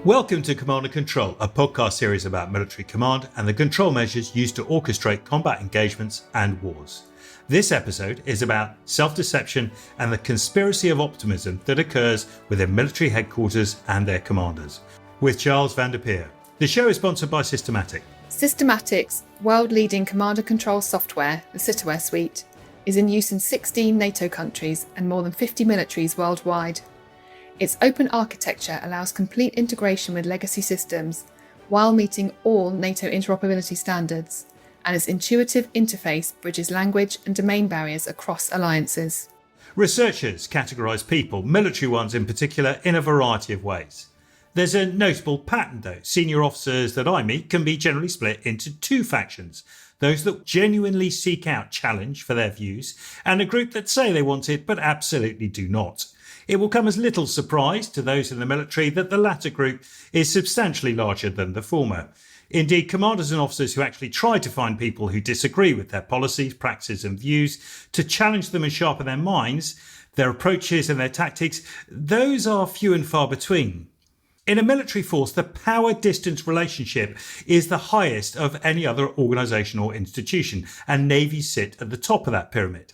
Welcome to Command and Control, a podcast series about military command and the control measures used to orchestrate combat engagements and wars. This episode is about self-deception and the conspiracy of optimism that occurs within military headquarters and their commanders, with Charles Vandepeer. The show is sponsored by Systematic. Systematic's world-leading command and control software, the Citaware suite, is in use in 16 NATO countries and more than 50 militaries worldwide. Its open architecture allows complete integration with legacy systems while meeting all NATO interoperability standards, and its intuitive interface bridges language and domain barriers across alliances. Researchers categorise people, military ones in particular, in a variety of ways. There's a notable pattern though. Senior officers that I meet can be generally split into two factions: those that genuinely seek out challenge for their views, and a group that say they want it but absolutely do not. It will come as little surprise to those in the military that the latter group is substantially larger than the former. Indeed, commanders and officers who actually try to find people who disagree with their policies, practices and views, to challenge them and sharpen their minds, their approaches and their tactics, those are few and far between. In a military force, the power-distance relationship is the highest of any other organisation or institution, and navies sit at the top of that pyramid.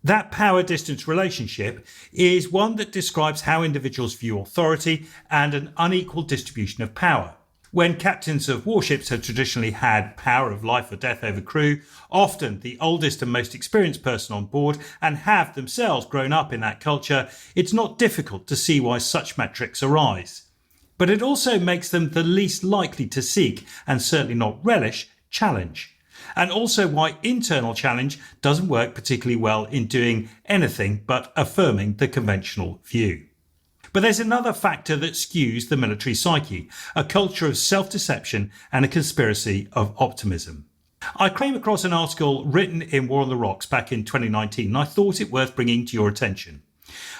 That power-distance relationship is one that describes how individuals view authority and an unequal distribution of power. When captains of warships have traditionally had power of life or death over crew, often the oldest and most experienced person on board, and have themselves grown up in that culture, it's not difficult to see why such metrics arise. But it also makes them the least likely to seek, and certainly not relish, challenge. And also why internal challenge doesn't work particularly well in doing anything but affirming the conventional view. But there's another factor that skews the military psyche: a culture of self-deception and a conspiracy of optimism. I came across an article written in War on the Rocks back in 2019, and I thought it worth bringing to your attention.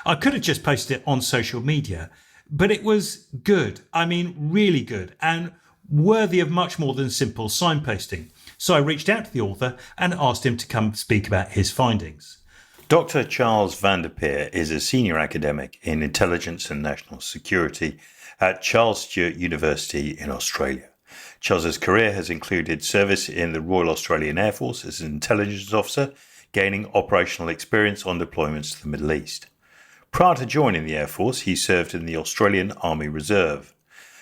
I could have just posted it on social media, but it was good. I mean, really good, and worthy of much more than simple signposting. So I reached out to the author and asked him to come speak about his findings. Dr Charles Vandepeer is a senior academic in intelligence and national security at Charles Stuart University in Australia. Charles's career has included service in the Royal Australian Air Force as an intelligence officer, gaining operational experience on deployments to the Middle East. Prior to joining the Air Force, he served in the Australian Army Reserve.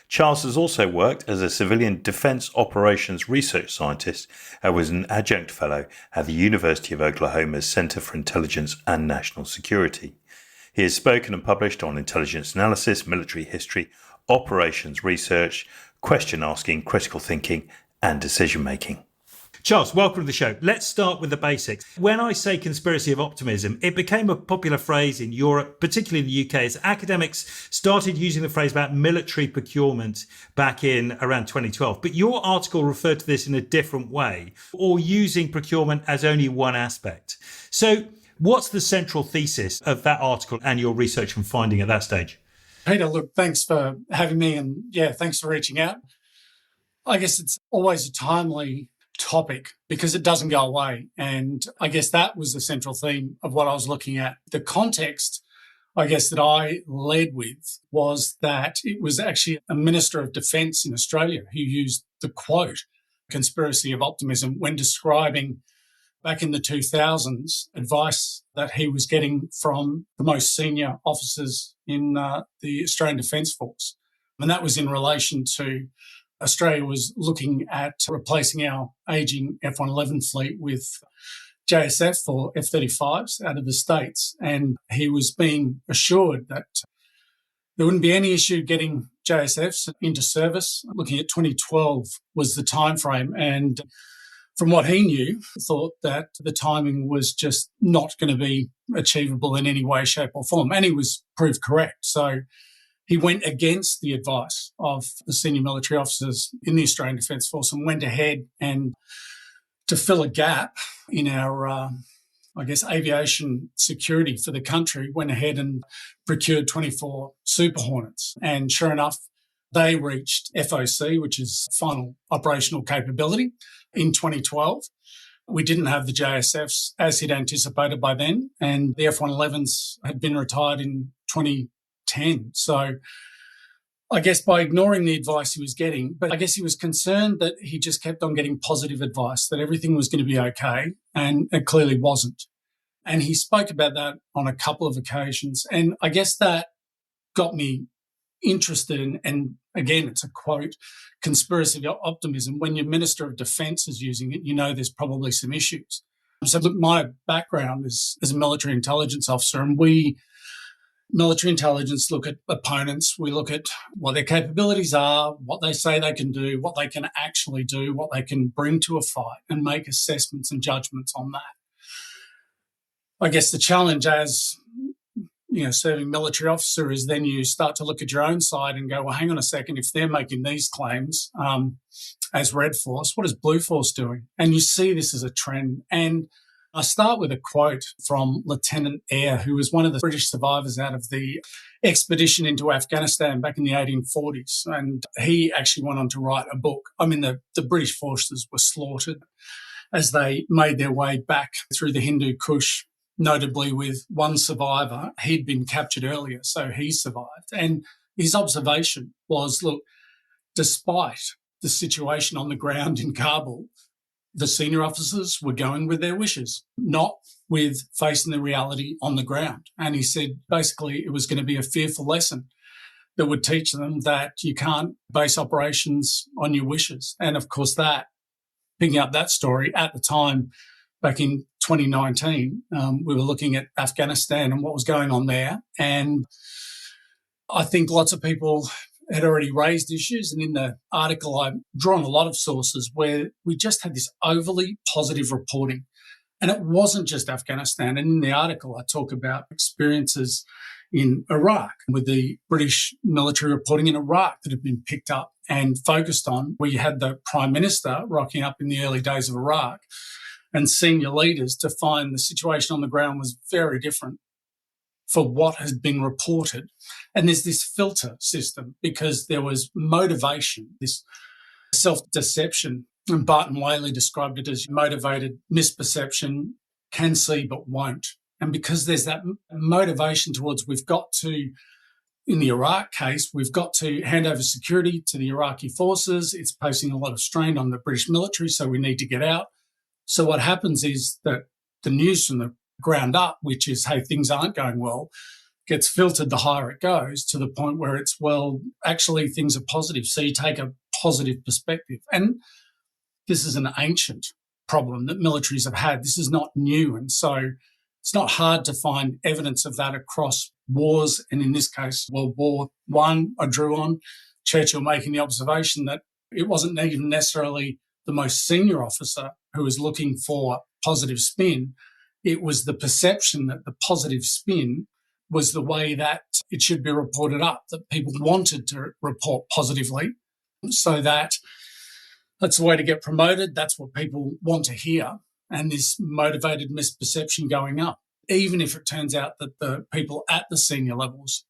Charles has also worked as a civilian defence operations research scientist and was an adjunct fellow at the University of Oklahoma's Centre for Intelligence and National Security. He has spoken and published on intelligence analysis, military history, operations research, question asking, critical thinking and decision making. Charles, welcome to the show. Let's start with the basics. When I say conspiracy of optimism, it became a popular phrase in Europe, particularly in the UK, as academics started using the phrase about military procurement back in around 2012. But your article referred to this in a different way, or using procurement as only one aspect. So what's the central thesis of that article and your research and finding at that stage? Peter, look, thanks for having me, and thanks for reaching out. I guess it's always a timely topic because it doesn't go away. And I guess that was the central theme of what I was looking at. The context, I guess, that I led with was that it was actually a Minister of Defence in Australia who used the quote, conspiracy of optimism, when describing back in the 2000s advice that he was getting from the most senior officers in the Australian Defence Force. And that was in relation to Australia was looking at replacing our ageing F-111 fleet with JSF or F-35s out of the States. And he was being assured that there wouldn't be any issue getting JSFs into service. Looking at 2012 was the time frame. And from what he knew, thought that the timing was just not going to be achievable in any way, shape or form. And he was proved correct. So he went against the advice of the senior military officers in the Australian Defence Force and went ahead and, to fill a gap in our, aviation security for the country, went ahead and procured 24 Super Hornets. And sure enough, they reached FOC, which is final operational capability, in 2012. We didn't have the JSFs as he'd anticipated by then, and the F-111s had been retired in 2010. So I guess by ignoring the advice he was getting, but I guess he was concerned that he just kept on getting positive advice, that everything was going to be okay, and it clearly wasn't. And he spoke about that on a couple of occasions. And I guess that got me interested in, and again, it's a quote, conspiracy of optimism. When your Minister of Defence is using it, you know there's probably some issues. So look, my background is as a military intelligence officer, and we, military intelligence, look at opponents. We look at what their capabilities are, what they say they can do, what they can actually do, what they can bring to a fight, and make assessments and judgments on that. I guess the challenge as, serving military officer is then you start to look at your own side and go, well, hang on a second, if they're making these claims as Red Force, what is Blue Force doing? And you see this as a trend. And I start with a quote from Lieutenant Eyre, who was one of the British survivors out of the expedition into Afghanistan back in the 1840s. And he actually went on to write a book. I mean, the British forces were slaughtered as they made their way back through the Hindu Kush, notably with one survivor. He'd been captured earlier, so he survived. And his observation was, look, despite the situation on the ground in Kabul, the senior officers were going with their wishes, not with facing the reality on the ground. And he said, basically, it was going to be a fearful lesson that would teach them that you can't base operations on your wishes. And of course, that, picking up that story at the time, back in 2019, we were looking at Afghanistan and what was going on there. And I think lots of people had already raised issues. And in the article, I've drawn a lot of sources where we just had this overly positive reporting. And it wasn't just Afghanistan. And in the article, I talk about experiences in Iraq with the British military reporting in Iraq that have been picked up and focused on, where you had the Prime Minister rocking up in the early days of Iraq and senior leaders to find the situation on the ground was very different for what has been reported. And there's this filter system because there was motivation, this self-deception. And Barton Whaley described it as motivated misperception, can see but won't. And because there's that motivation towards we've got to, in the Iraq case, we've got to hand over security to the Iraqi forces. It's placing a lot of strain on the British military, so we need to get out. So what happens is that the news from the ground up, which is, hey, things aren't going well, gets filtered the higher it goes to the point where it's, well, actually things are positive. So you take a positive perspective. And this is an ancient problem that militaries have had. This is not new. And so it's not hard to find evidence of that across wars. And in this case, World War I, I drew on Churchill making the observation that it wasn't even necessarily the most senior officer who was looking for positive spin. It was the perception that the positive spin was the way that it should be reported up, that people wanted to report positively so that that's the way to get promoted. That's what people want to hear. And this motivated misperception going up, even if it turns out that the people at the senior levels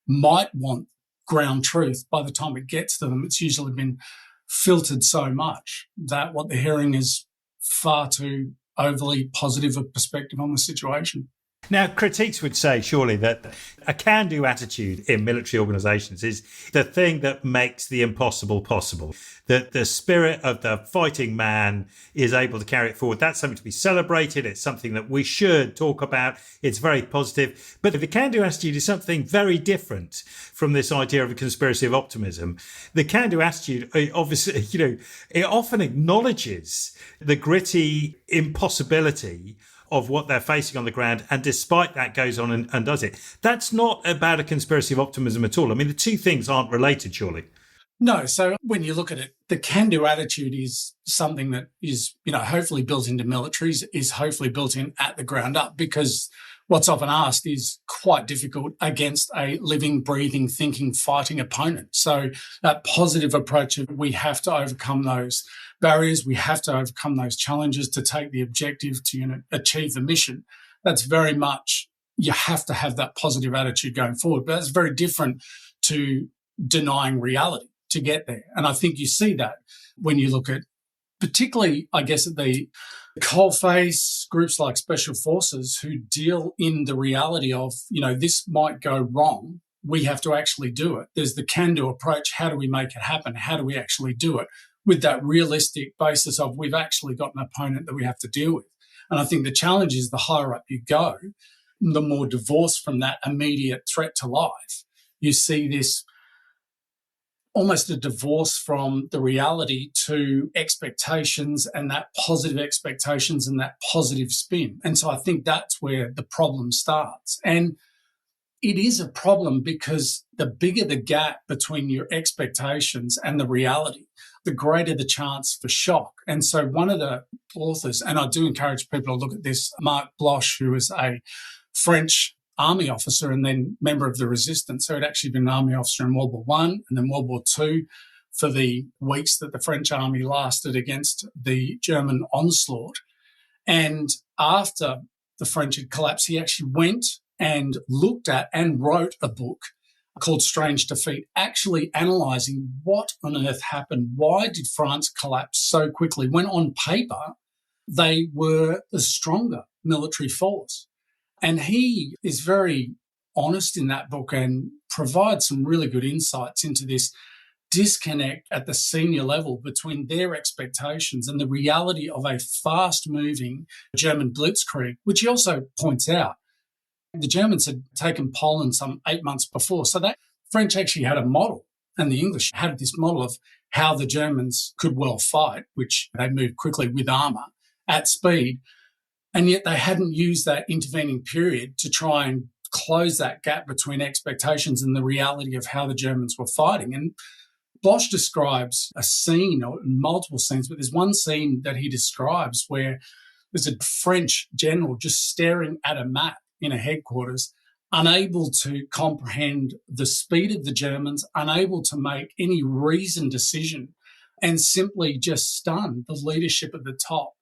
might want ground truth, by the time it gets to them, it's usually been filtered so much that what they're hearing is far too overly positive a perspective on the situation. Now, critiques would say, surely, that a can-do attitude in military organisations is the thing that makes the impossible possible. That the spirit of the fighting man is able to carry it forward. That's something to be celebrated. It's something that we should talk about. It's very positive. But the can-do attitude is something very different from this idea of a conspiracy of optimism. The can-do attitude, obviously, it often acknowledges the gritty impossibility of what they're facing on the ground, and despite that goes on and does it. That's not about a conspiracy of optimism at all. I mean, the two things aren't related, surely. No, so when you look at it, the can-do attitude is something that is, hopefully built into militaries, is hopefully built in at the ground up, because what's often asked is quite difficult against a living, breathing, thinking, fighting opponent. So that positive approach of we have to overcome those barriers, we have to overcome those challenges to take the objective to achieve the mission. That's very much, you have to have that positive attitude going forward. But that's very different to denying reality to get there. And I think you see that when you look at, particularly, I guess, at the coalface groups like Special Forces who deal in the reality of, this might go wrong. we have to actually do it. There's the can-do approach. How do we make it happen? How do we actually do it? With that realistic basis of we've actually got an opponent that we have to deal with. And I think the challenge is the higher up you go, the more divorced from that immediate threat to life. You see this almost a divorce from the reality to expectations and that positive expectations and that positive spin. And so I think that's where the problem starts. And it is a problem because the bigger the gap between your expectations and the reality, the greater the chance for shock. And so one of the authors, and I do encourage people to look at this, Marc Bloch, who is a French army officer and then member of the resistance. So he'd actually been an army officer in World War One and then World War Two for the weeks that the French army lasted against the German onslaught. And after the French had collapsed, he actually went and looked at and wrote a book called Strange Defeat, actually analysing what on earth happened. Why did France collapse so quickly when on paper they were the stronger military force? And he is very honest in that book and provides some really good insights into this disconnect at the senior level between their expectations and the reality of a fast-moving German blitzkrieg, which he also points out. The Germans had taken Poland some 8 months before, so that French actually had a model, and the English had this model of how the Germans could well fight, which they moved quickly with armour at speed. And yet they hadn't used that intervening period to try and close that gap between expectations and the reality of how the Germans were fighting. And Bloch describes a scene, or multiple scenes, but there's one scene that he describes where there's a French general just staring at a map in a headquarters, unable to comprehend the speed of the Germans, unable to make any reasoned decision, and simply just stunned the leadership at the top,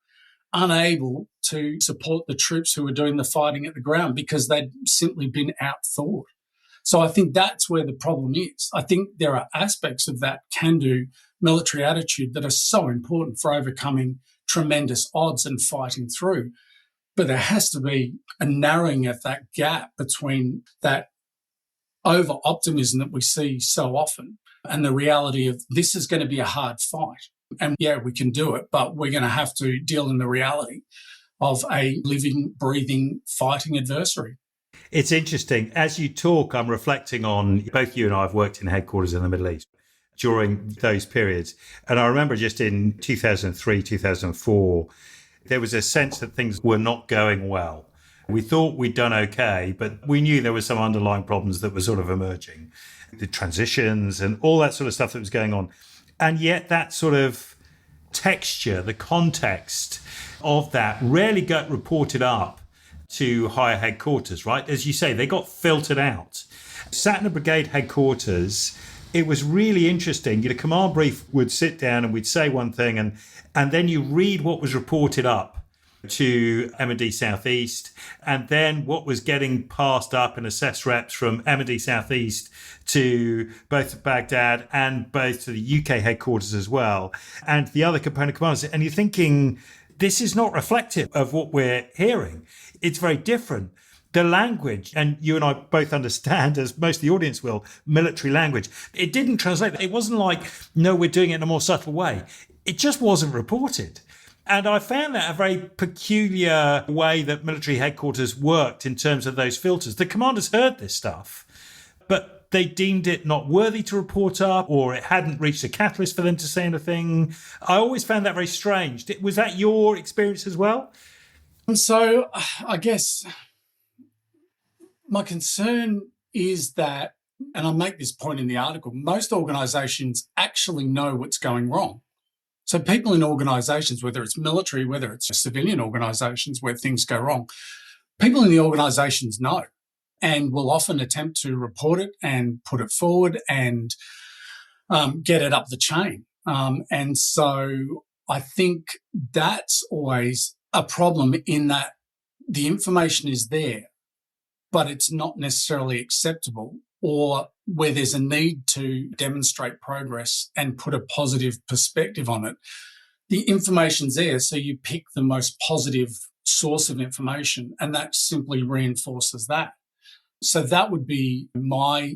unable to support the troops who were doing the fighting at the ground because they'd simply been outthought. So I think that's where the problem is. I think there are aspects of that can-do military attitude that are so important for overcoming tremendous odds and fighting through. But there has to be a narrowing of that gap between that over-optimism that we see so often and the reality of this is going to be a hard fight. And yeah, we can do it, but we're going to have to deal in the reality of a living, breathing, fighting adversary. It's interesting. As you talk, I'm reflecting on, both you and I have worked in headquarters in the Middle East during those periods. And I remember just in 2003, 2004, there was a sense that things were not going well. We thought we'd done okay, but we knew there were some underlying problems that were sort of emerging. The transitions and all that sort of stuff that was going on. And yet that sort of texture, the context of that rarely got reported up to higher headquarters, right? As you say, they got filtered out. Sat in a brigade headquarters, it was really interesting. The command brief would sit down and we'd say one thing and then you read what was reported up to M&D Southeast, and then what was getting passed up and assessed reps from M&D Southeast to both Baghdad and both to the UK headquarters as well, and the other component commanders. And you're thinking, this is not reflective of what we're hearing. It's very different. The language, and you and I both understand, as most of the audience will, military language, it didn't translate. It wasn't like, no, we're doing it in a more subtle way. It just wasn't reported. And I found that a very peculiar way that military headquarters worked in terms of those filters. The commanders heard this stuff, but they deemed it not worthy to report up, or it hadn't reached a catalyst for them to say anything. I always found that very strange. Was that your experience as well? And so I guess my concern is that, and I make this point in the article, most organisations actually know what's going wrong. So people in organisations, whether it's military, whether it's civilian organisations where things go wrong, people in the organisations know and will often attempt to report it and put it forward and get it up the chain. And so I think that's always a problem in that the information is there, but it's not necessarily acceptable, or where there's a need to demonstrate progress and put a positive perspective on it. The information's there, so you pick the most positive source of information, and that simply reinforces that. So that would be my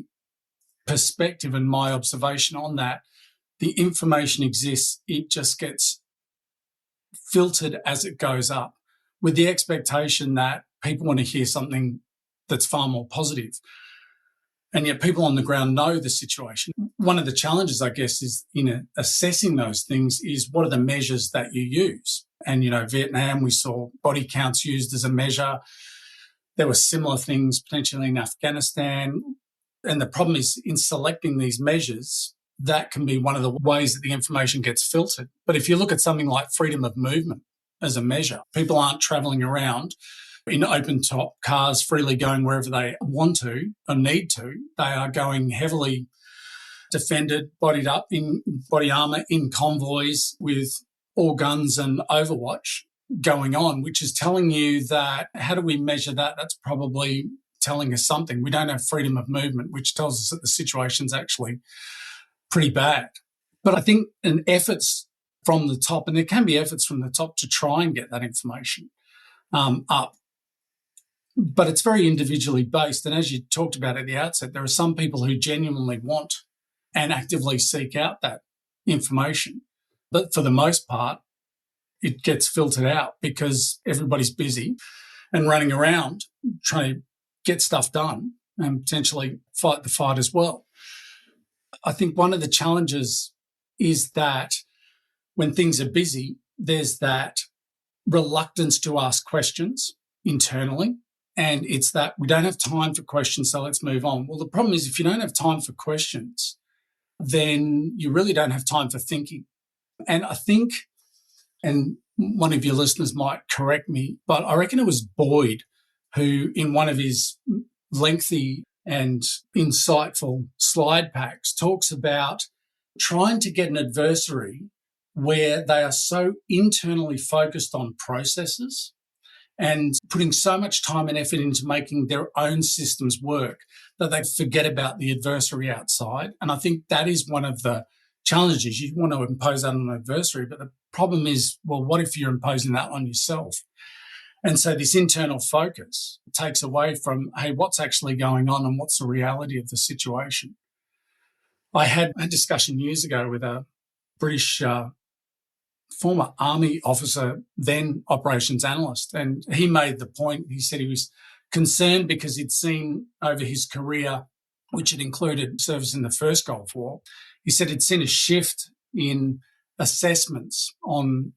perspective and my observation on that, the information exists, it just gets filtered as it goes up with the expectation that people want to hear something that's far more positive. And yet people on the ground know the situation. One of the challenges, I guess, is in assessing those things is what are the measures that you use? And, Vietnam, we saw body counts used as a measure. There were similar things potentially in Afghanistan. And the problem is in selecting these measures, that can be one of the ways that the information gets filtered. But if you look at something like freedom of movement as a measure, people aren't travelling around in open-top cars freely going wherever they want to or need to. They are going heavily defended, bodied up in body armour, in convoys with all guns and overwatch going on, which is telling you that how do we measure that? That's probably telling us something. We don't have freedom of movement, which tells us that the situation's actually pretty bad. But I think an efforts from the top, and there can be efforts from the top to try and get that information up. But it's very individually based. And as you talked about at the outset, there are some people who genuinely want and actively seek out that information. But for the most part, it gets filtered out because everybody's busy and running around trying to get stuff done and potentially fight the fight as well. I think one of the challenges is that when things are busy, there's that reluctance to ask questions internally. And it's that we don't have time for questions, so let's move on. Well, the problem is if you don't have time for questions, then you really don't have time for thinking. And I think, and one of your listeners might correct me, but I reckon it was Boyd who, in one of his lengthy and insightful slide packs, talks about trying to get an adversary where they are so internally focused on processes and putting so much time and effort into making their own systems work that they forget about the adversary outside. And I think that is one of the challenges. You want to impose that on an adversary, but the problem is, well, what if you're imposing that on yourself? And so this internal focus takes away from, hey, what's actually going on and what's the reality of the situation? I had a discussion years ago with a British former army officer, then operations analyst, and he made the point, he said he was concerned because he'd seen over his career, which had included service in the first Gulf War, he said he'd seen a shift in assessments on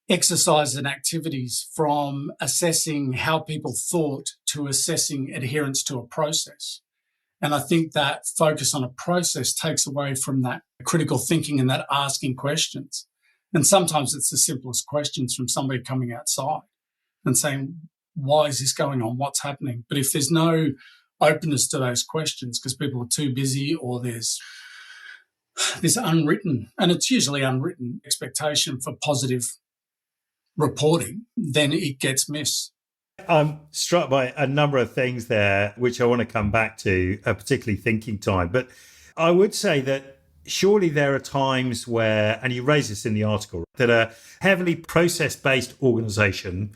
exercise and activities from assessing how people thought to assessing adherence to a process. And I think that focus on a process takes away from that critical thinking and that asking questions. And sometimes it's the simplest questions from somebody coming outside and saying, why is this going on? What's happening? But if there's no openness to those questions because people are too busy or there's this unwritten, and it's usually unwritten, expectation for positive reporting, then it gets missed. I'm struck by a number of things there, which I want to come back to, particularly thinking time. But I would say that surely there are times where, and you raise this in the article, that a heavily process-based organisation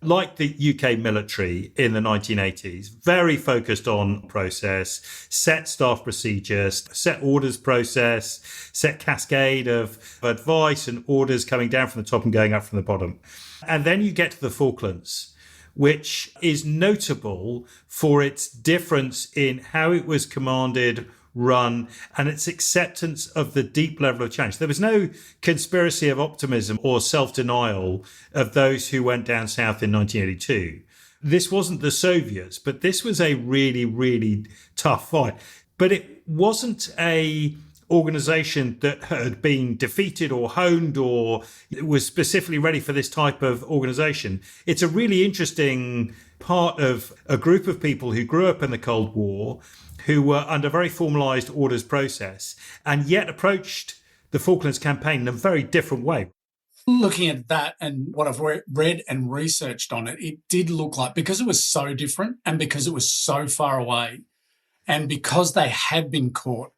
like the UK military in the 1980s, very focused on process, set staff procedures, set orders process, set cascade of advice and orders coming down from the top and going up from the bottom. And then you get to the Falklands, which is notable for its difference in how it was commanded, run, and its acceptance of the deep level of change. There was no conspiracy of optimism or self-denial of those who went down south in 1982. This wasn't the Soviets, but this was a really, really tough fight. But it wasn't a organisation that had been defeated or honed or was specifically ready for this type of organisation. It's a really interesting part of a group of people who grew up in the Cold War, who were under very formalised orders process and yet approached the Falklands campaign in a very different way. Looking at that and what I've read and researched on it, it did look like, because it was so different and because it was so far away and because they had been caught,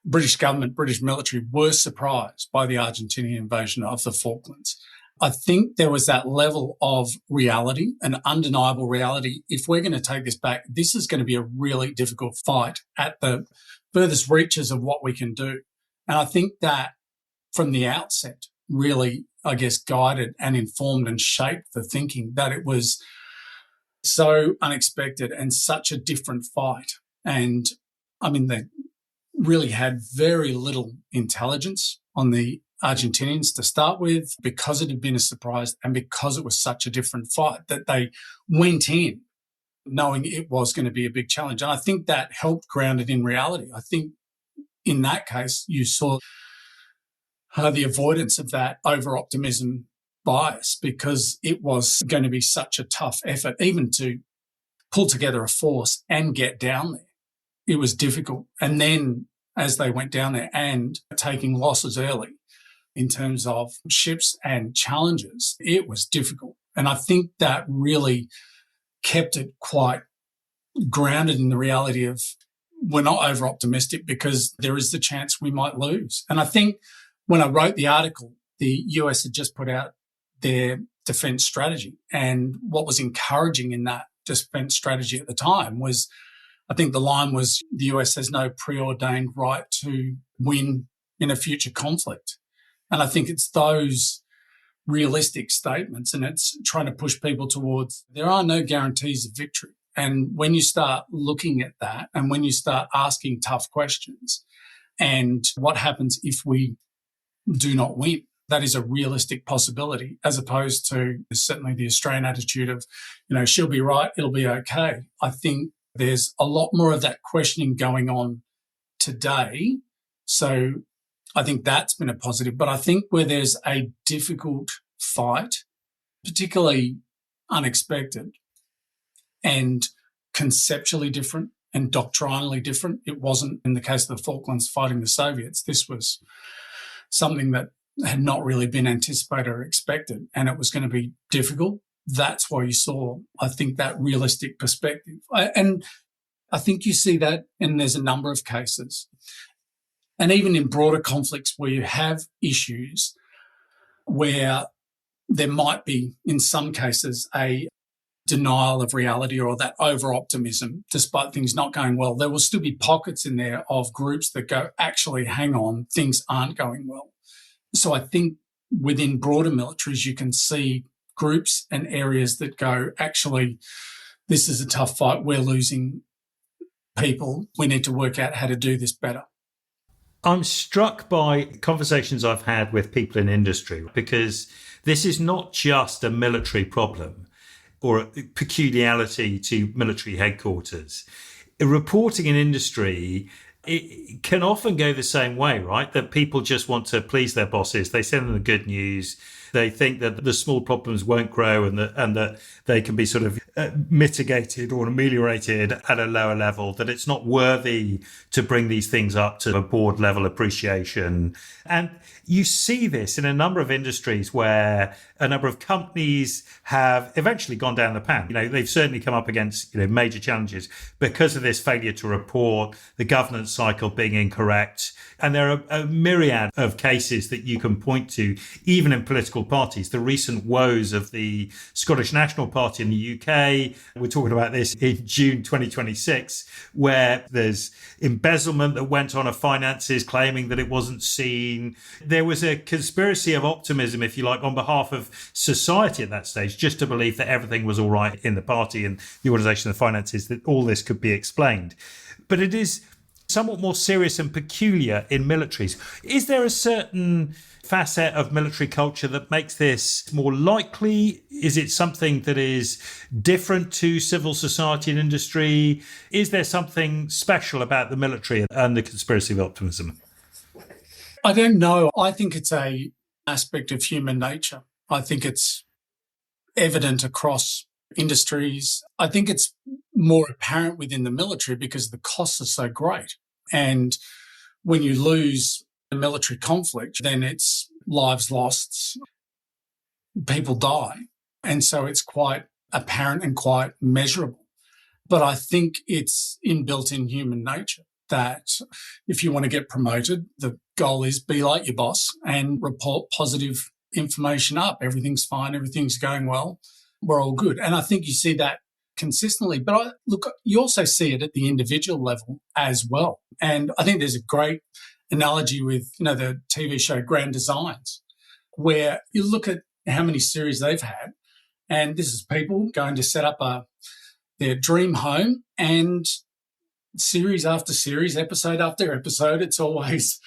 British government, British military were surprised by the Argentinian invasion of the Falklands. I think there was that level of reality, an undeniable reality. If we're going to take this back, this is going to be a really difficult fight at the furthest reaches of what we can do. And I think that from the outset really, I guess, guided and informed and shaped the thinking that it was so unexpected and such a different fight. And I mean, they really had very little intelligence on the Argentinians to start with, because it had been a surprise and because it was such a different fight, that they went in knowing it was going to be a big challenge. And I think that helped ground it in reality. I think in that case, you saw the avoidance of that over-optimism bias, because it was going to be such a tough effort, even to pull together a force and get down there. It was difficult. And then as they went down there and taking losses early in terms of ships and challenges, it was difficult. And I think that really kept it quite grounded in the reality of we're not over-optimistic because there is the chance we might lose. And I think when I wrote the article, the US had just put out their defence strategy. And what was encouraging in that defence strategy at the time was, I think the line was, the US has no preordained right to win in a future conflict. And I think it's those realistic statements, and it's trying to push people towards there are no guarantees of victory. And when you start looking at that, and when you start asking tough questions, and what happens if we do not win, that is a realistic possibility, as opposed to certainly the Australian attitude of, she'll be right, it'll be okay. I think there's a lot more of that questioning going on today. So I think that's been a positive. But I think where there's a difficult fight, particularly unexpected and conceptually different and doctrinally different, it wasn't in the case of the Falklands fighting the Soviets. This was something that had not really been anticipated or expected, and it was going to be difficult. That's why you saw, I think, that realistic perspective. And I think you see that, and there's a number of cases. And even in broader conflicts where you have issues where there might be, in some cases, a denial of reality or that over-optimism, despite things not going well, there will still be pockets in there of groups that go, actually, hang on, things aren't going well. So I think within broader militaries, you can see groups and areas that go, actually, this is a tough fight, we're losing people, we need to work out how to do this better. I'm struck by conversations I've had with people in industry, because this is not just a military problem or a peculiarity to military headquarters. Reporting in industry, it can often go the same way, right? That people just want to please their bosses. They send them the good news. They think that the small problems won't grow and that they can be sort of mitigated or ameliorated at a lower level, that it's not worthy to bring these things up to a board level appreciation. And you see this in a number of industries where a number of companies have eventually gone down the pan. They've certainly come up against, major challenges because of this failure to report, the governance cycle being incorrect. And there are a myriad of cases that you can point to, even in political parties. The recent woes of the Scottish National Party in the UK. We're talking about this in June 2026, where there's embezzlement that went on of finances, claiming that it wasn't seen. There was a conspiracy of optimism, if you like, on behalf of society at that stage, just to believe that everything was all right in the party and the organisation of the finances, that all this could be explained. But it is somewhat more serious and peculiar in militaries. Is there a certain facet of military culture that makes this more likely? Is it something that is different to civil society and industry? Is there something special about the military and the conspiracy of optimism? I don't know. I think it's an aspect of human nature. I think it's evident across industries. I think it's more apparent within the military because the costs are so great. And when you lose a military conflict, then it's lives lost, people die. And so it's quite apparent and quite measurable. But I think it's inbuilt in human nature that if you want to get promoted, the goal is be like your boss and report positive information up. Everything's fine. Everything's going well. We're all good. And I think you see that consistently. But you also see it at the individual level as well. And I think there's a great analogy with, the TV show Grand Designs, where you look at how many series they've had. And this is people going to set up their dream home, and series after series, episode after episode, it's always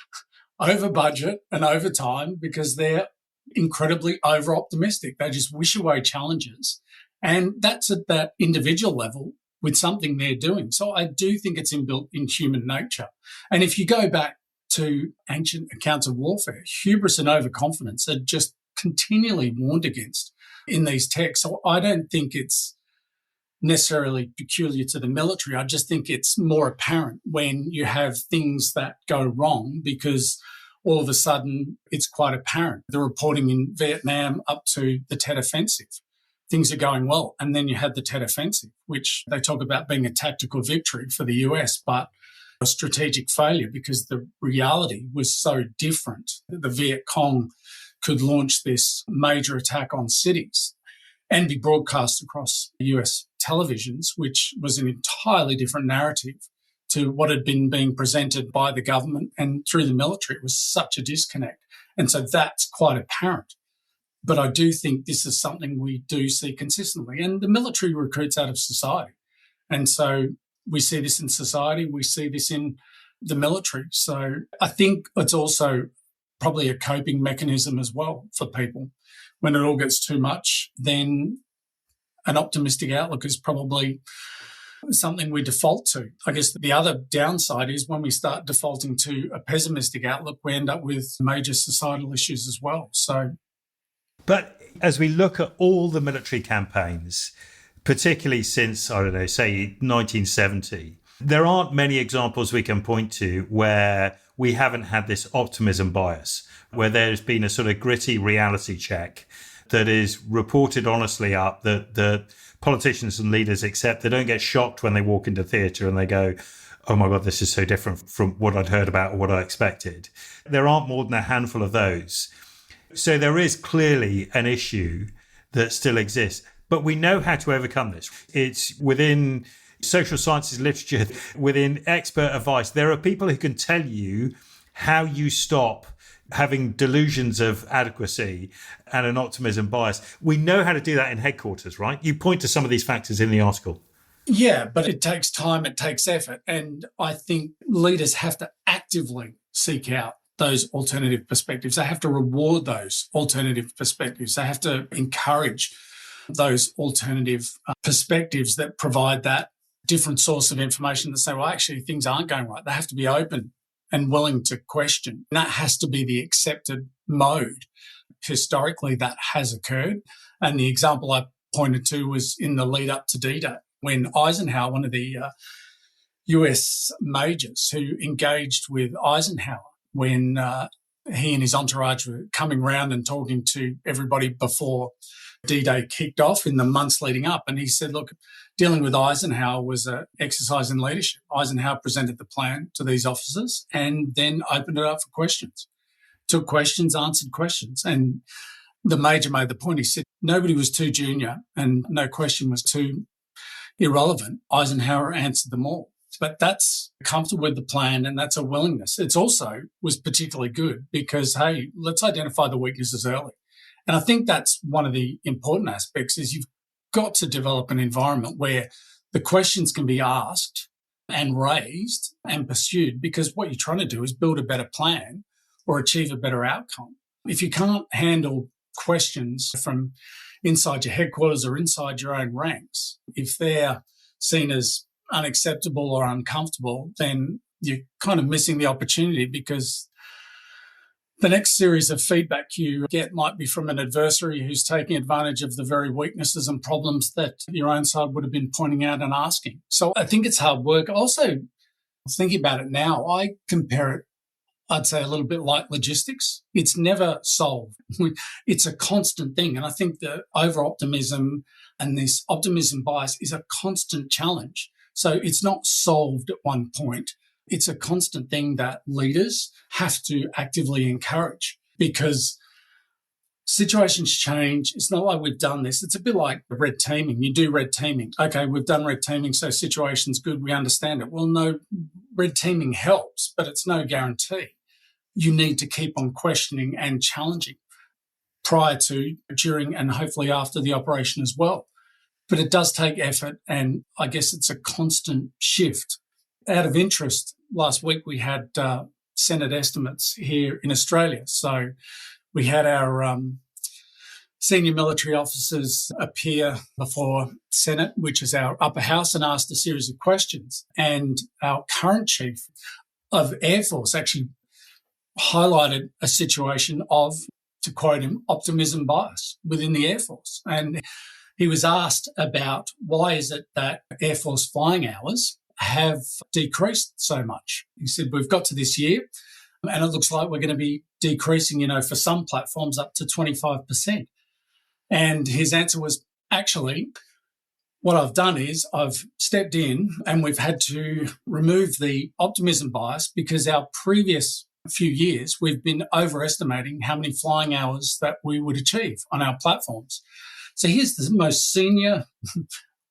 over budget and over time because they're incredibly over optimistic. They just wish away challenges. And that's at that individual level with something they're doing. So I do think it's inbuilt in human nature. And if you go back to ancient accounts of warfare, hubris and overconfidence are just continually warned against in these texts. So I don't think it's necessarily peculiar to the military. I just think it's more apparent when you have things that go wrong, because all of a sudden it's quite apparent. The reporting in Vietnam up to the Tet Offensive, things are going well. And then you had the Tet Offensive, which they talk about being a tactical victory for the US, but a strategic failure because the reality was so different. The Viet Cong could launch this major attack on cities and be broadcast across US televisions, which was an entirely different narrative to what had been being presented by the government and through the military. It was such a disconnect. And so that's quite apparent. But I do think this is something we do see consistently. And the military recruits out of society. And so we see this in society. We see this in the military. So I think it's also probably a coping mechanism as well for people. When it all gets too much, then an optimistic outlook is probably something we default to. I guess the other downside is when we start defaulting to a pessimistic outlook, we end up with major societal issues as well. But as we look at all the military campaigns, particularly since, say 1970, there aren't many examples we can point to where we haven't had this optimism bias, where there's been a sort of gritty reality check that is reported honestly up, that politicians and leaders accept. They don't get shocked when they walk into theatre and they go, oh my God, this is so different from what I'd heard about or what I expected. There aren't more than a handful of those. So there is clearly an issue that still exists, but we know how to overcome this. It's within social sciences literature, within expert advice. There are people who can tell you how you stop having delusions of adequacy and an optimism bias. We know how to do that in headquarters, right? You point to some of these factors in the article. Yeah, but it takes time, it takes effort. And I think leaders have to actively seek out those alternative perspectives. They have to reward those alternative perspectives. They have to encourage those alternative perspectives that provide that different source of information that say, well, actually, things aren't going right. They have to be open and willing to question. And that has to be the accepted mode. Historically, that has occurred. And the example I pointed to was in the lead up to D-Day, when Eisenhower, one of the US majors who engaged with Eisenhower when he and his entourage were coming round and talking to everybody before D-Day kicked off in the months leading up. And he said, look, dealing with Eisenhower was an exercise in leadership. Eisenhower presented the plan to these officers and then opened it up for questions. Took questions, answered questions. And the major made the point. He said nobody was too junior and no question was too irrelevant. Eisenhower answered them all. But that's comfortable with the plan and that's a willingness. It's also was particularly good because, hey, let's identify the weaknesses early. And I think that's one of the important aspects is you've got to develop an environment where the questions can be asked and raised and pursued, because what you're trying to do is build a better plan or achieve a better outcome. If you can't handle questions from inside your headquarters or inside your own ranks, if they're seen as unacceptable or uncomfortable, then you're kind of missing the opportunity, because the next series of feedback you get might be from an adversary who's taking advantage of the very weaknesses and problems that your own side would have been pointing out and asking. So I think it's hard work. Also, thinking about it now, I compare it, I'd say, a little bit like logistics. It's never solved. It's a constant thing. And I think the over-optimism and this optimism bias is a constant challenge. So it's not solved at one point. It's a constant thing that leaders have to actively encourage, because situations change. It's not like we've done this. It's a bit like red teaming. You do red teaming. Okay, we've done red teaming, so situation's good. We understand it. Well, no, red teaming helps, but it's no guarantee. You need to keep on questioning and challenging prior to, during, and hopefully after the operation as well. But it does take effort, and I guess it's a constant shift. Out of interest, last week we had Senate estimates here in Australia. So we had our senior military officers appear before Senate, which is our upper house, and asked a series of questions. And our current chief of Air Force actually highlighted a situation of, to quote him, optimism bias within the Air Force. And he was asked about why is it that Air Force flying hours have decreased so much. He said, we've got to this year and it looks like we're going to be decreasing, for some platforms up to 25%. And his answer was, actually, what I've done is I've stepped in and we've had to remove the optimism bias because our previous few years we've been overestimating how many flying hours that we would achieve on our platforms. So here's the most senior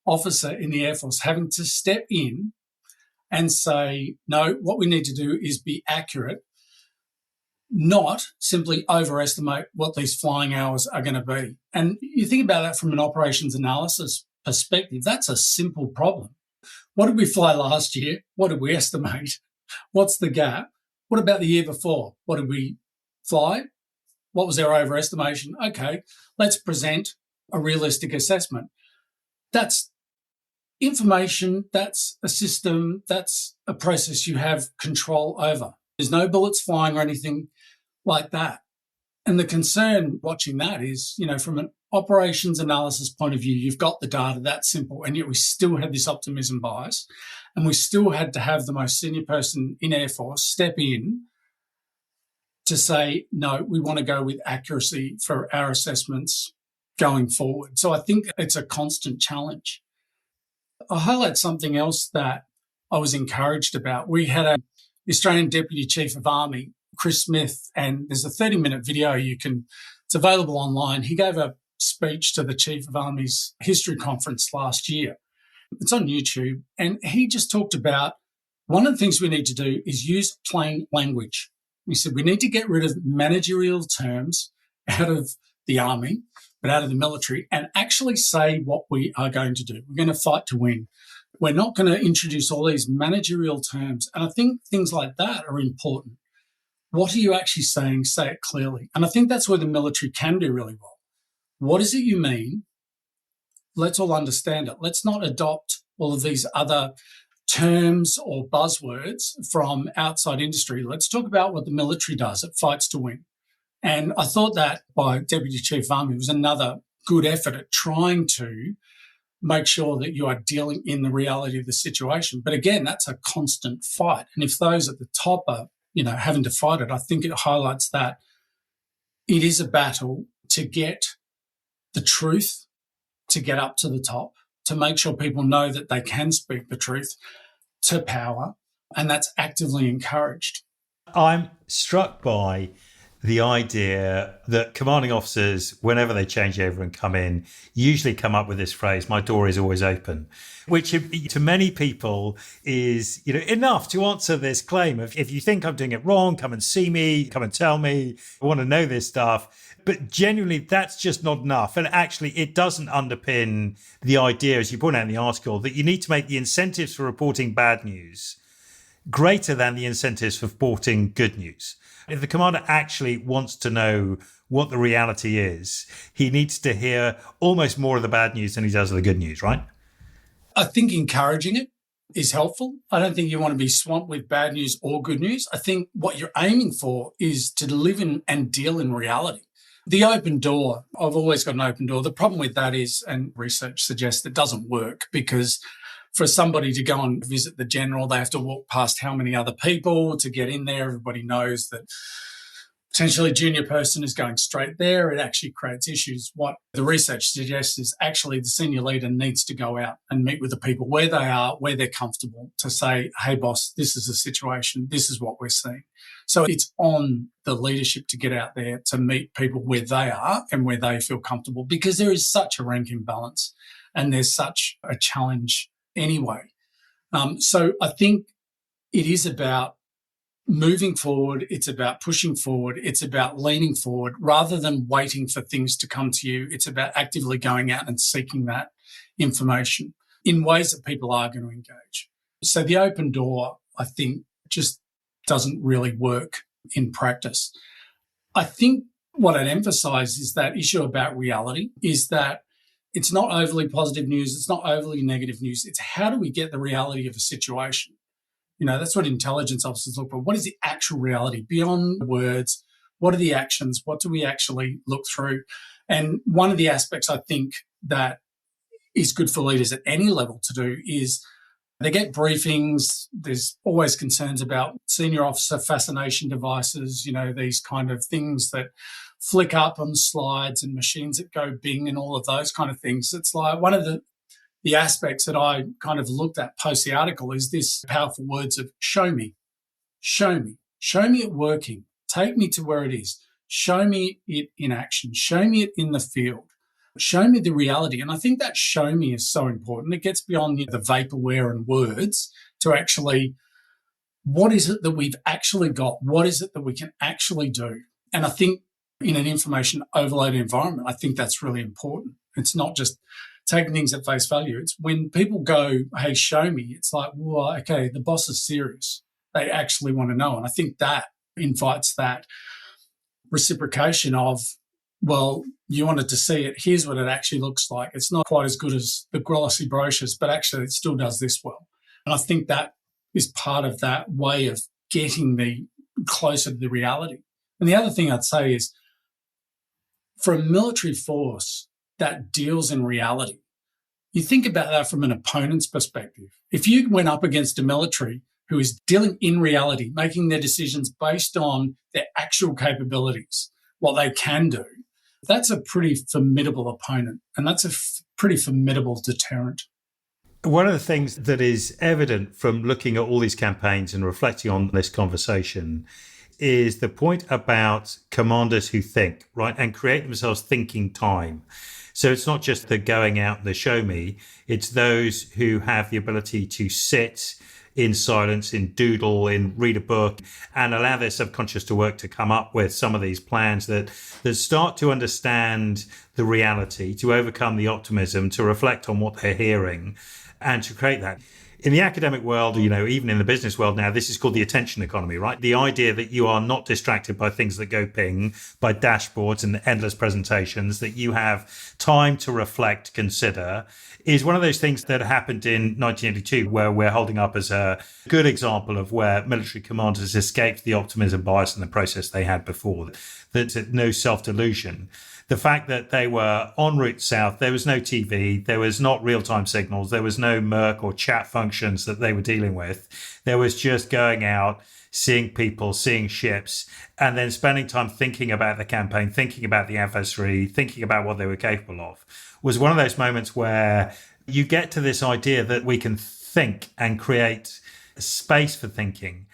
officer in the Air Force having to step in and say, no, what we need to do is be accurate, not simply overestimate what these flying hours are going to be. And you think about that from an operations analysis perspective, that's a simple problem. What did we fly last year? What did we estimate? What's the gap? What about the year before? What did we fly? What was our overestimation? Okay, let's present a realistic assessment. That's information, that's a system, that's a process you have control over. There's no bullets flying or anything like that. And the concern watching that is, from an operations analysis point of view, you've got the data, that's simple, and yet we still had this optimism bias, and we still had to have the most senior person in Air Force step in to say, no, we want to go with accuracy for our assessments going forward. So I think it's a constant challenge. I'll highlight something else that I was encouraged about. We had an Australian Deputy Chief of Army, Chris Smith, and there's a 30-minute video it's available online. He gave a speech to the Chief of Army's history conference last year. It's on YouTube. And he just talked about one of the things we need to do is use plain language. He said we need to get rid of managerial terms out of the army, but out of the military, and actually say what we are going to do. We're going to fight to win. We're not going to introduce all these managerial terms. And I think things like that are important. What are you actually saying? Say it clearly. And I think that's where the military can do really well. What is it you mean? Let's all understand it. Let's not adopt all of these other terms or buzzwords from outside industry. Let's talk about what the military does. It fights to win. And I thought that by Deputy Chief of Army was another good effort at trying to make sure that you are dealing in the reality of the situation. But again, that's a constant fight. And if those at the top are, having to fight it, I think it highlights that it is a battle to get the truth, to get up to the top, to make sure people know that they can speak the truth to power, and that's actively encouraged. I'm struck by the idea that commanding officers, whenever they change over and come in, usually come up with this phrase, my door is always open, which to many people is, enough to answer this claim of, if you think I'm doing it wrong, come and see me, come and tell me, I want to know this stuff. But genuinely, that's just not enough. And actually, it doesn't underpin the idea, as you point out in the article, that you need to make the incentives for reporting bad news greater than the incentives for reporting good news. If the commander actually wants to know what the reality is, he needs to hear almost more of the bad news than he does of the good news, right? I think encouraging it is helpful. I don't think you want to be swamped with bad news or good news. I think what you're aiming for is to live in and deal in reality. The open door, I've always got an open door. The problem with that is, and research suggests it doesn't work, because for somebody to go and visit the general, they have to walk past how many other people to get in there. Everybody knows that potentially junior person is going straight there, it actually creates issues. What the research suggests is actually the senior leader needs to go out and meet with the people where they are, where they're comfortable, to say, hey, boss, this is the situation. This is what we're seeing. So it's on the leadership to get out there to meet people where they are and where they feel comfortable, because there is such a rank imbalance and there's such a challenge anyway. So I think it is about moving forward, it's about pushing forward, it's about leaning forward rather than waiting for things to come to you. It's about actively going out and seeking that information in ways that people are going to engage. So the open door, I think, just doesn't really work in practice. I think what I'd emphasise is that issue about reality is that it's not overly positive news, it's not overly negative news. It's how do we get the reality of a situation? You know, that's what intelligence officers look for. What is the actual reality beyond words? What are the actions? What do we actually look through? And one of the aspects I think that is good for leaders at any level to do is they get briefings. There's always concerns about senior officer fascination devices, you know, these kind of things that flick up on slides and machines that go bing and all of those kind of things. It's like one of the aspects that I kind of looked at post the article is this powerful words of show me, show me, show me it working, take me to where it is, show me it in action, show me it in the field, show me the reality. And I think that show me is so important. It gets beyond the vaporware and words to actually, what is it that we've actually got? What is it that we can actually do? And I think in an information overloaded environment, I think that's really important. It's not just taking things at face value. It's when people go, hey, show me, it's like, well, okay, the boss is serious. They actually want to know. And I think that invites that reciprocation of, well, you wanted to see it. Here's what it actually looks like. It's not quite as good as the glossy brochures, but actually it still does this well. And I think that is part of that way of getting me closer to the reality. And the other thing I'd say is, for a military force that deals in reality, you think about that from an opponent's perspective. If you went up against a military who is dealing in reality, making their decisions based on their actual capabilities, what they can do, that's a pretty formidable opponent, and that's a pretty formidable deterrent. One of the things that is evident from looking at all these campaigns and reflecting on this conversation is the point about commanders who think, right, and create themselves thinking time. So it's not just the going out and the show me, it's those who have the ability to sit in silence, in doodle, in read a book, and allow their subconscious to work to come up with some of these plans that start to understand the reality, to overcome the optimism, to reflect on what they're hearing, and to create that. In the academic world, you know, even in the business world now, this is called the attention economy, right? The idea that you are not distracted by things that go ping, by dashboards and endless presentations, that you have time to reflect, consider, is one of those things that happened in 1982, where we're holding up as a good example of where military commanders escaped the optimism bias in the process they had before. That's no self-delusion. The fact that they were en route south, there was no TV, there was not real-time signals, there was no Merc or chat functions that they were dealing with. There was just going out, seeing people, seeing ships, and then spending time thinking about the campaign, thinking about the adversary, thinking about what they were capable of. Was one of those moments where you get to this idea that we can think and create space for thinking.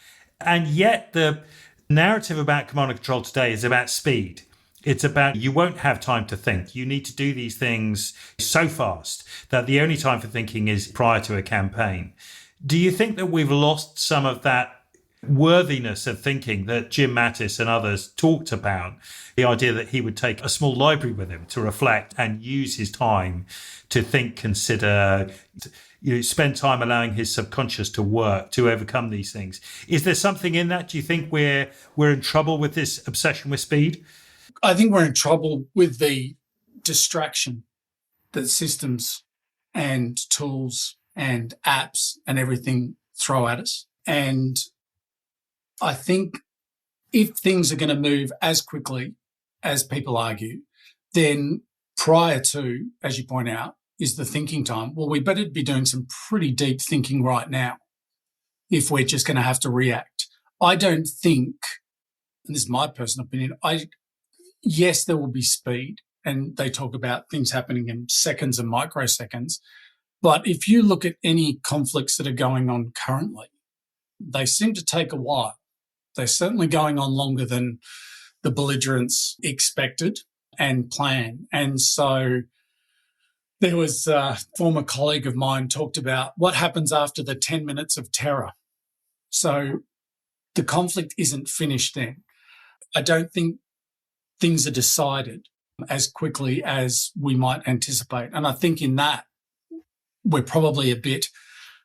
And yet the narrative about command and control today is about speed. It's about you won't have time to think. You need to do these things so fast that the only time for thinking is prior to a campaign. Do you think that we've lost some of that worthiness of thinking that Jim Mattis and others talked about? The idea that he would take a small library with him to reflect and use his time to think, consider, spend time allowing his subconscious to work to overcome these things. Is there something in that? Do you think we're in trouble with this obsession with speed? I think we're in trouble with the distraction that systems and tools and apps and everything throw at us. And I think if things are going to move as quickly as people argue, then prior to, as you point out, is the thinking time. Well, we better be doing some pretty deep thinking right now if we're just going to have to react. I don't think and this is my personal opinion, yes, there will be speed, and they talk about things happening in seconds and microseconds. But if you look at any conflicts that are going on currently, they seem to take a while. They're certainly going on longer than the belligerents expected and planned. And so there was a former colleague of mine talked about what happens after the 10 minutes of terror. So the conflict isn't finished then. I don't think things are decided as quickly as we might anticipate. And I think in that, we're probably a bit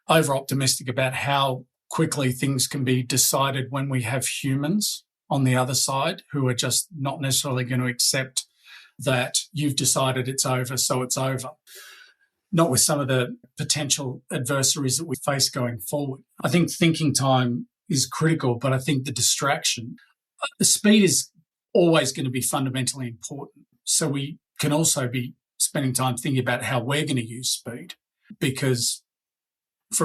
over-optimistic about how quickly things can be decided when we have humans on the other side who are just not necessarily going to accept that you've decided it's over, so it's over. Not with some of the potential adversaries that we face going forward. I think thinking time is critical, but I think the distraction, the speed is always going to be fundamentally important. So we can also be spending time thinking about how we're going to use speed, because if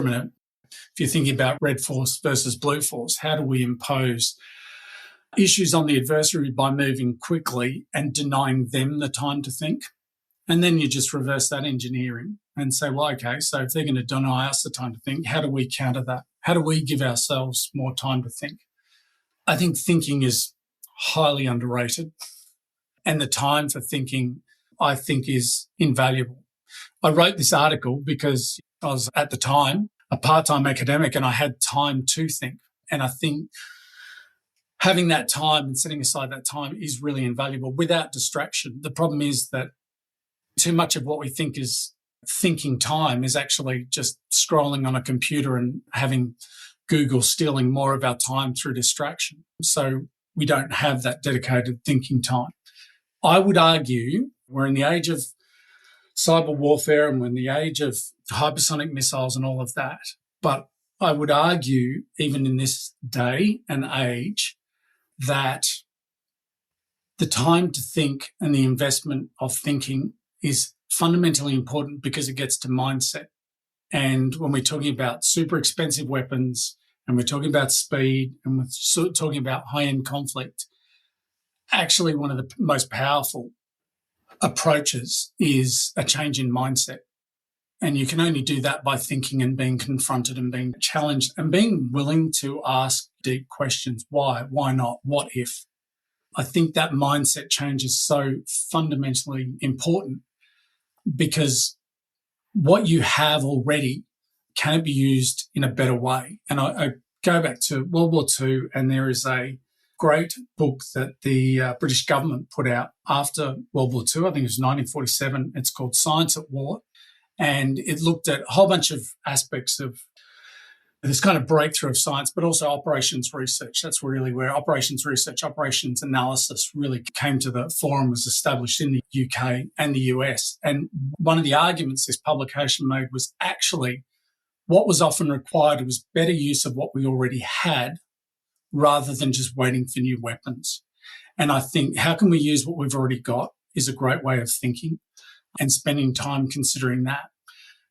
you're thinking about red force versus blue force, how do we impose issues on the adversary by moving quickly and denying them the time to think? And then you just reverse that engineering and say, well, okay, so if they're going to deny us the time to think, how do we counter that? How do we give ourselves more time to think? I think thinking is highly underrated. And the time for thinking, I think, is invaluable. I wrote this article because I was, at the time, a part-time academic and I had time to think. And I think having that time and setting aside that time is really invaluable without distraction. The problem is that too much of what we think is thinking time is actually just scrolling on a computer and having Google stealing more of our time through distraction. So we don't have that dedicated thinking time. I would argue we're in the age of cyber warfare and we're in the age of hypersonic missiles and all of that. But I would argue, even in this day and age, that the time to think and the investment of thinking is fundamentally important because it gets to mindset. And when we're talking about super expensive weapons and we're talking about speed and we're talking about high-end conflict, actually one of the most powerful approaches is a change in mindset. And you can only do that by thinking and being confronted and being challenged and being willing to ask deep questions. Why? Why not? What if? I think that mindset change is so fundamentally important because what you have already can be used in a better way. And I go back to World War II, and there is a great book that the British government put out after World War II. I think it was 1947. It's called Science at War. And it looked at a whole bunch of aspects of this kind of breakthrough of science, but also operations research. That's really where operations research, operations analysis really came to the fore and was established in the UK and the US. And one of the arguments this publication made was actually what was often required was better use of what we already had rather than just waiting for new weapons. And I think how can we use what we've already got is a great way of thinking and spending time considering that.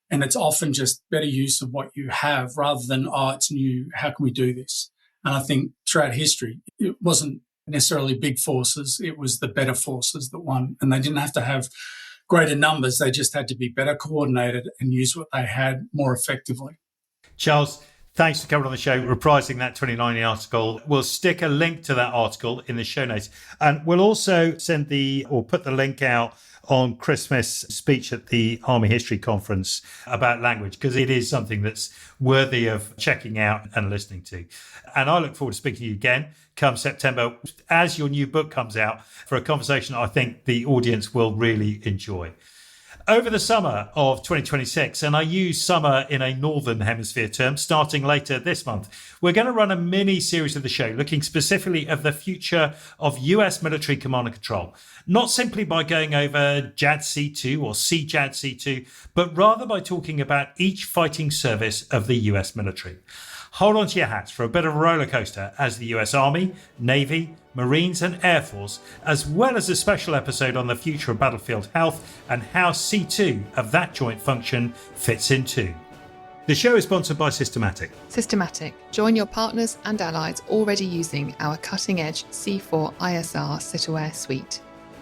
And it's often just better use of what you have rather than, oh, it's new, how can we do this? And I think throughout history, it wasn't necessarily big forces, it was the better forces that won. And they didn't have to have greater numbers, they just had to be better coordinated and use what they had more effectively. Charles, thanks for coming on the show, reprising that 2019 article. We'll stick a link to that article in the show notes. And we'll also put the link out on Christmas speech at the Army History Conference about language, because it is something that's worthy of checking out and listening to. And I look forward to speaking to you again come September as your new book comes out for a conversation I think the audience will really enjoy. Over the summer of 2026, and I use summer in a Northern Hemisphere term, starting later this month, we're going to run a mini series of the show looking specifically at the future of US military command and control, not simply by going over JADC2 or CJADC2, but rather by talking about each fighting service of the US military. Hold on to your hats for a bit of a roller coaster as the US Army, Navy, Marines and Air Force, as well as a special episode on the future of battlefield health and how C2 of that joint function fits in too. The show is sponsored by Systematic. Systematic. Join your partners and allies already using our cutting-edge C4 ISR Citaware suite.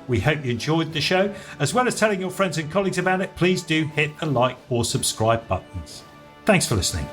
We hope you enjoyed the show. As well as telling your friends and colleagues about it, please do hit the like or subscribe buttons. Thanks for listening.